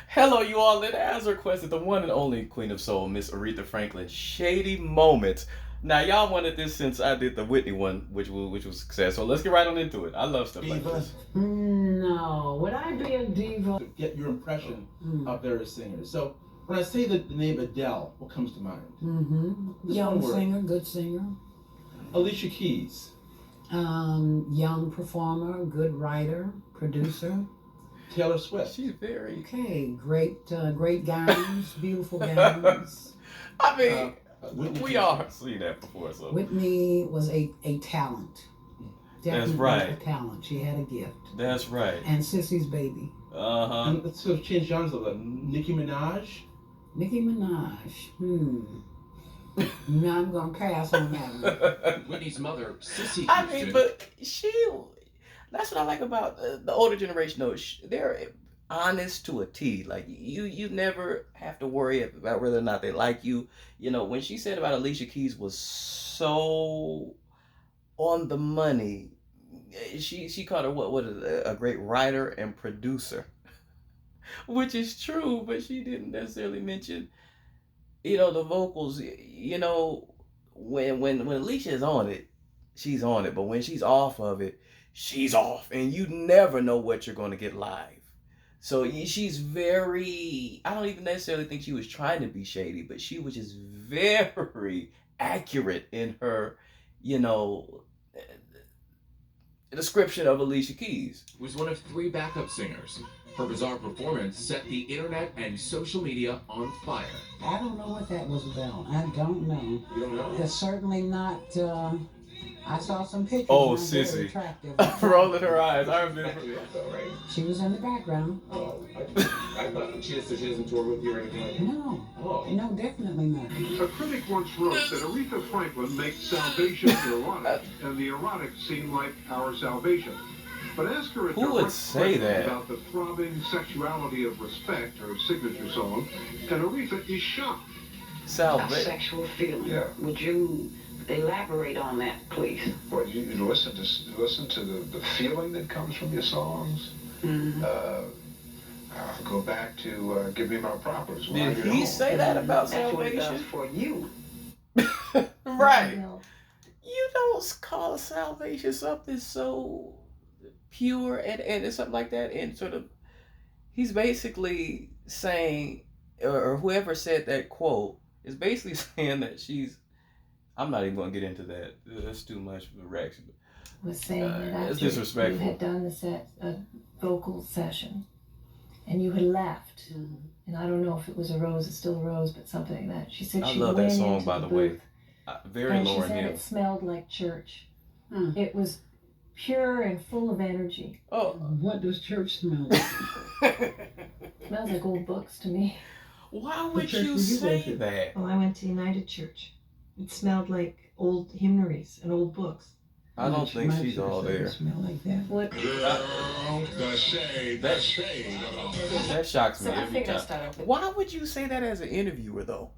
Hello, you all. And as requested, the one and only Queen of Soul, Miss Aretha Franklin, Shady Moments. Now, y'all wanted this since I did the Whitney one, which was success. So let's get right on into it. I love stuff like Diva. this. No, would I be a diva? To get your impression of various singers. So when I say the name Adele, what comes to mind? Just Young one word. singer, good singer. Alicia Keys. Young performer, good writer, producer. Taylor Swift. She's very. Okay, great gowns, beautiful gowns. I mean, Whitney we Houston. all seen that before, so. Whitney was a talent. Definitely right. a talent. She had a gift. That's right. And Sissy's baby. And let's sort of change genres a little. Nicki Minaj. Nicki Minaj. No, I'm gonna pass on that one. Whitney's mother, Sissy I Houston. mean, but that's what I like about the older generation, though. They're honest to a T. Like, you never have to worry about whether or not they like you. You know, when she said about Alicia Keys was so on the money. She called her what is it, a great writer and producer, which is true, but she didn't necessarily mention the vocals. When Alicia is on it, she's on it, but when she's off of it, she's off, and you never know what you're going to get live. So she's very, I don't even necessarily think she was trying to be shady, but she was just very accurate in her, you know, description of Alicia Keys. Was one of 3 backup singers. Her bizarre performance set the internet and social media on fire. I don't know what that was about. I don't know. You don't know? It's certainly not. I saw some pictures. Oh, and I'm very Sissy. attractive. Rolling her eyes. I remember. Right? She was in the background. Oh, I thought she doesn't tour with you or anything like that. No, Oh. no, definitely not. A critic once wrote that Aretha Franklin makes salvation erotic, and the erotic seem like our salvation. But ask her a Who would direct say question that? about the throbbing sexuality of Respect, her signature song, and Aretha is shocked. A Salvation. sexual feeling. Yeah. Would you elaborate on that, please? Well, you listen to the feeling that comes from your songs. Mm-hmm. Go back to Give Me My Propers. When I Did Get he Home. say that about That's what it does salvation? for you. Right. You don't call salvation something so pure and something like that, and sort of he's basically saying, or whoever said that quote is basically saying that I'm not even going to get into that. That's too much of a reaction. Was saying that It's after disrespectful. you had done a vocal session and you had left, and I don't know if it was a rose, it's still a rose, but something like that. She said I she love went that song, into by the the way. booth, Very and she Lauren said Hill. it smelled like church. Hmm. It was pure and full of energy. Oh, What does church smell like? Smells like old books to me. why What would church you would you go say to? that? Well, I went to United Church. It smelled like old hymnaries and old books. I don't think My she's church all doesn't there. Smell like that. What? The shade, the shade. That shocks me So I every figured I'd time. start off with Why would you say that as an interviewer, though?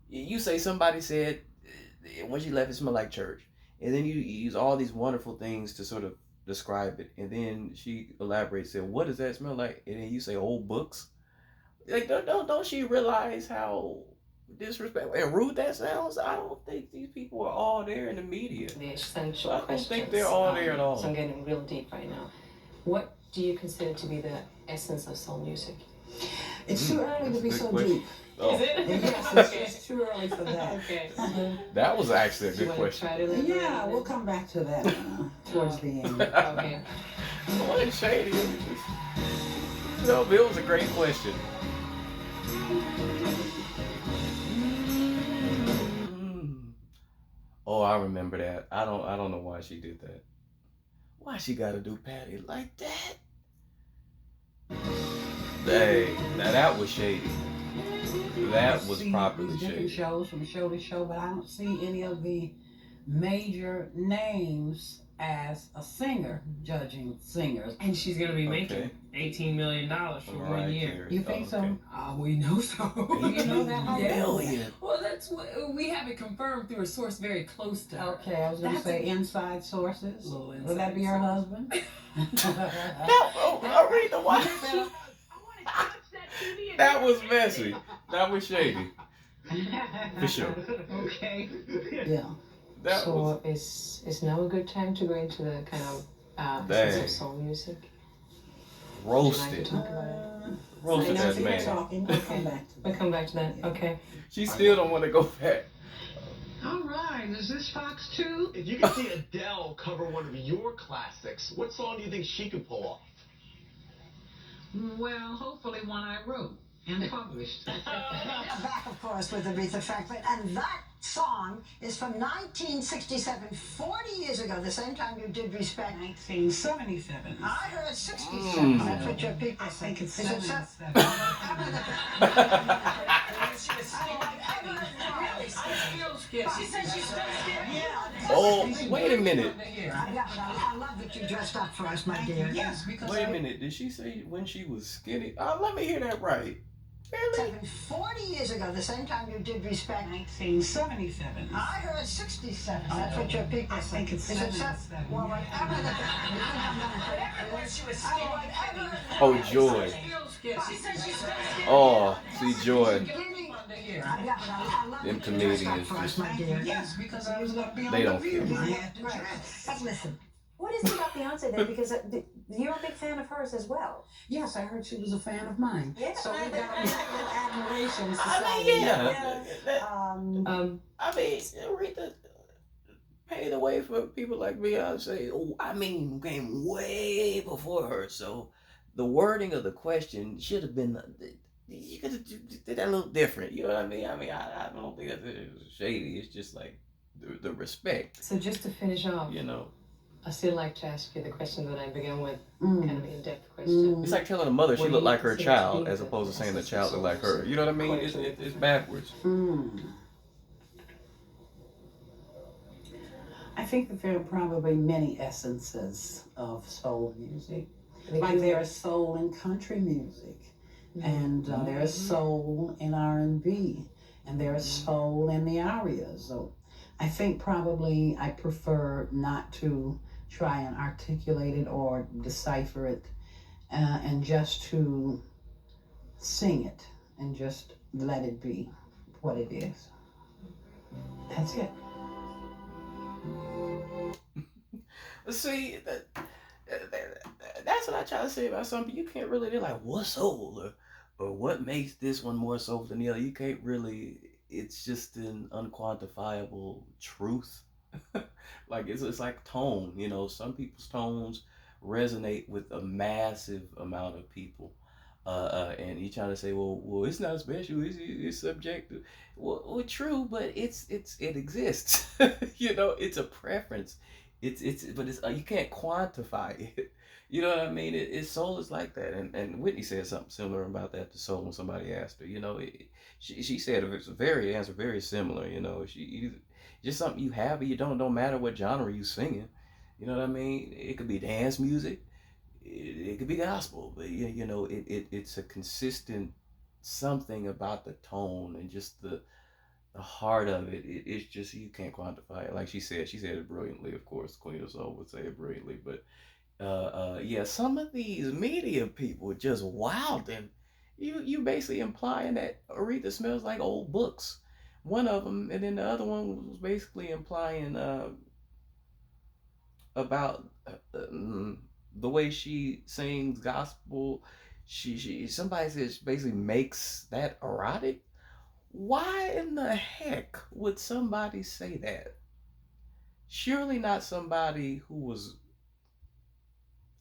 You say somebody said when she left, it smelled like church, and then you use all these wonderful things to sort of describe it, and then she elaborates, said, "What does that smell like?" And then you say, "Old books." Like, don't she realize how disrespectful and rude that sounds? I don't think these people are all there in the media. The essential I don't questions. think they're all there at all. So I'm getting real deep right now. What do you consider to be the essence of soul music? It's too early to That's a be good so question. deep. Oh, Yes, it's too early for that. Okay. that was actually a Do you good want to question. try to elaborate Yeah, on we'll it? come back to that towards the end. Okay. What Shady? No, Bill was a great question. Oh, I remember that. I don't know why she did that. Why she gotta do Patty like that? Hey, now that was shady. That was See properly these different shady. shows from show to show, but I don't see any of the major names as a singer judging singers. And she's gonna be making Okay. $18 million for Mariah 1 year. Carey. You think Oh, okay. so? We know so. You know that? Yeah. Million. Well, that's what we have it confirmed through a source very close to her. Okay, I was gonna That's say a- inside sources. Little Would that be her inside husband? No, Aretha, why? I want to touch that TV That was messy. That was shady. For sure. Okay. Yeah. That So was is now a good time to go into the kind of essence dang. of soul music? Would you like to Roasted. talk about it? Roasted that Keep man. talking. We'll come back to that. We'll come back to that. Yeah. Okay. She still don't want to go back. All right, is this Fox 2? If you could see Adele cover one of your classics, what song do you think she could pull off? Well, hopefully one I wrote and published. Back, of course, with Aretha Franklin, and that song is from 1967, 40 years ago, the same time you did Respect. 1977. I heard 67. That's what your people I think it's Is it 77. She said she's still scared. Yeah. Oh, wait a minute. Yeah, but I love that you dressed up for us, my dear. Yes, because Wait a minute. Did she say when she was skinny? Let me hear that right. Really? 40 years ago, the same time you did Respect. 1977. I heard 67. That's what your people I think it's Is it 77. Well, whatever the... Oh, Joy. She said she's still scared. Oh, see, Joy. Yeah, but I love Them that you dressed up comedians for us, just, my dear. Yes, because I was going to be on they the don't View. care. I had to dress. But listen, What is it about Beyonce then? Because you're a big fan of hers as well. Yes, I heard she was a fan of mine. Yeah. So we got a mutual admiration I society. mean, yeah. I mean, Aretha paved the way for people like Beyonce. I mean, came way before her. So the wording of the question should have been, you could have did that a little different. You know what I mean? I don't think that it was shady. It's just like the respect, So just to finish off, you know. I still like to ask you the question that I began with, Mm. kind of in-depth question. It's like telling a mother she What do looked you like her consider to child be as the opposed to saying the essence child of looked like her. soul You know what I mean? music? It's backwards. I think that there are probably many essences of soul music. Like Like there is soul in country music, and there is soul in R&B, and there is soul in the arias. So I think probably I prefer not to try and articulate it or decipher it, and just to sing it and just let it be what it is. That's it. See, that's what I try to say about something. You can't really, they're like, what's soul? Or what makes this one more soul than the other? You can't really, it's just an unquantifiable truth. Like, it's like tone, you know, some people's tones resonate with a massive amount of people. And you try to say, well, it's not special. It's subjective. Well, true, but it exists. You know, it's a preference. But you can't quantify it. You know what I mean? Soul is like that. And Whitney said something similar about that to soul when somebody asked her. You know, she said it's very similar. You know, just something you have or you don't matter what genre you singing. You know what I mean? It could be dance music. It could be gospel, but you know, it's a consistent something about the tone and just the heart of it. It's just you can't quantify it. Like she said it brilliantly. Of course, Queen of Soul would say it brilliantly, but yeah, some of these media people just wilding. You basically implying that Aretha smells like old books. One of them, and then the other one was basically implying about the way she sings gospel. Somebody says basically makes that erotic. Why in the heck would somebody say that? Surely not somebody who was.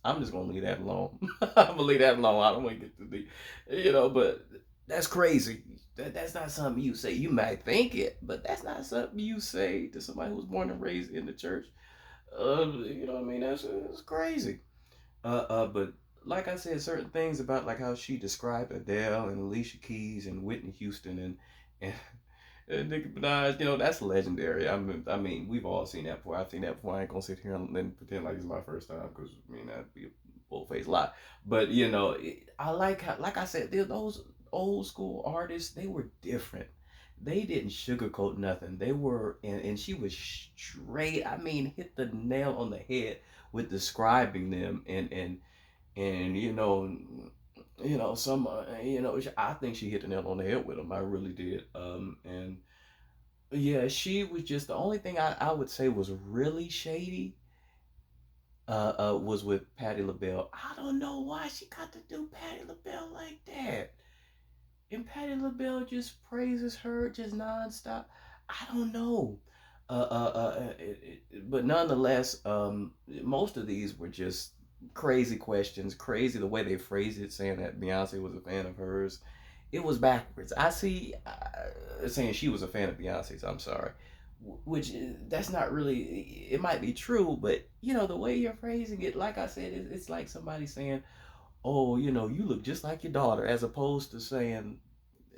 I'm just gonna leave that alone. I'm gonna leave that alone. I don't want to get to the, but that's crazy. That's not something you say. You might think it, but that's not something you say to somebody who was born and raised in the church. You know what I mean? That's crazy. But like I said, certain things about like how she described Adele and Alicia Keys and Whitney Houston and and Nicki Minaj, that's legendary. I mean, we've all seen that before. I've seen that before. I ain't gonna sit here and pretend like it's my first time because that'd be a bold-faced lie. But I like how, like I said, those old school artists, they were different. They didn't sugarcoat nothing. They were, and she was straight. I mean, hit the nail on the head with describing them, and some, I think she hit the nail on the head with him. I really did. And yeah, she was just the only thing I would say was really shady. Was with Patti LaBelle. I don't know why she got to do Patti LaBelle like that. And Patti LaBelle just praises her just nonstop. I don't know. But nonetheless, most of these were just crazy questions, crazy the way they phrased it, saying that Beyonce was a fan of hers. It was backwards. I see saying she was a fan of Beyonce's. I'm sorry, which that's not really. It might be true, but the way you're phrasing it, like I said, it's like somebody saying, "Oh, you look just like your daughter," as opposed to saying,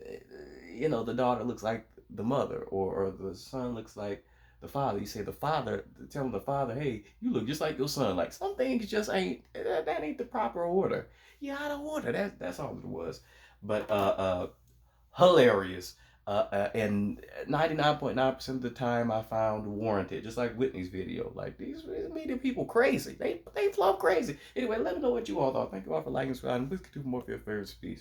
the daughter looks like the mother, or the son looks like the father. You say the father, tell the father, hey, you look just like your son. Like some things just ain't that ain't the proper order. You're out of order. That's all it was. But hilarious. And 99.9% of the time I found warranted, just like Whitney's video. Like these media people crazy. They flow crazy. Anyway, let me know what you all thought. Thank you all for liking, subscribing. Please continue more of your favorite speech.